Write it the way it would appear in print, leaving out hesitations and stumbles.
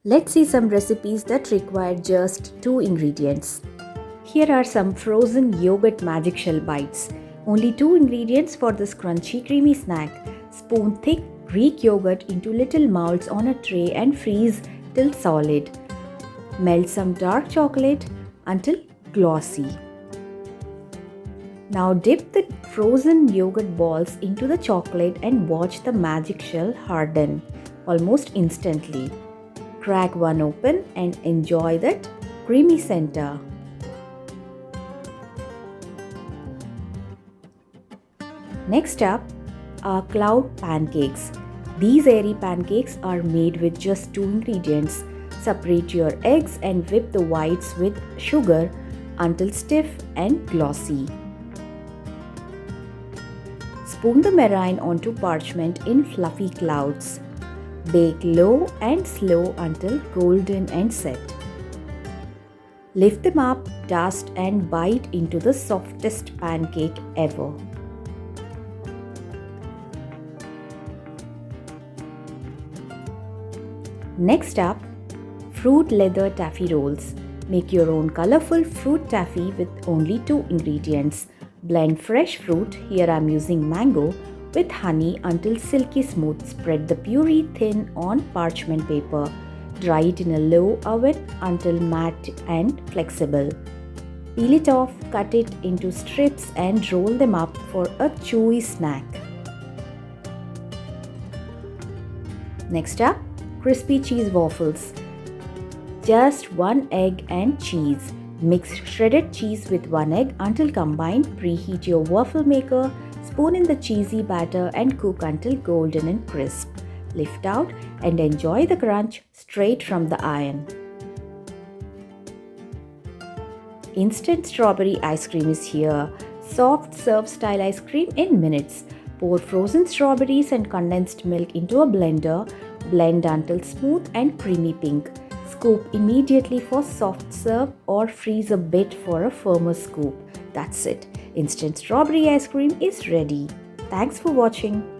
Let's see some recipes that require just 2 ingredients. Here are some frozen yogurt magic shell bites. Only 2 ingredients for this crunchy creamy snack. Spoon thick Greek yogurt into little molds on a tray and freeze till solid. Melt some dark chocolate until glossy. Now dip the frozen yogurt balls into the chocolate and watch the magic shell harden almost instantly. Crack one open and enjoy that creamy center. Next up are cloud pancakes. These airy pancakes are made with just 2 ingredients. Separate your eggs and whip the whites with sugar until stiff and glossy. Spoon the meringue onto parchment in fluffy clouds. Bake low and slow until golden and set. Lift them up, dust and bite into the softest pancake ever. Next up, fruit leather taffy rolls. Make your own colorful fruit taffy with only 2 ingredients. Blend fresh fruit, here I am using mango, with honey until silky smooth. Spread the puree thin on parchment paper. Dry it in a low oven until matte and flexible. Peel it off, cut it into strips and roll them up for a chewy snack. Next up, crispy cheese waffles. Just 1 egg and cheese. Mix shredded cheese with 1 egg until combined. Preheat your waffle maker. Spoon in the cheesy batter and cook until golden and crisp. Lift out and enjoy the crunch straight from the iron. Instant strawberry ice cream is here. Soft serve style ice cream in minutes. Pour frozen strawberries and condensed milk into a blender. Blend until smooth and creamy pink. Scoop immediately for soft serve or freeze a bit for a firmer scoop. That's it. Instant strawberry ice cream is ready. Thanks for watching.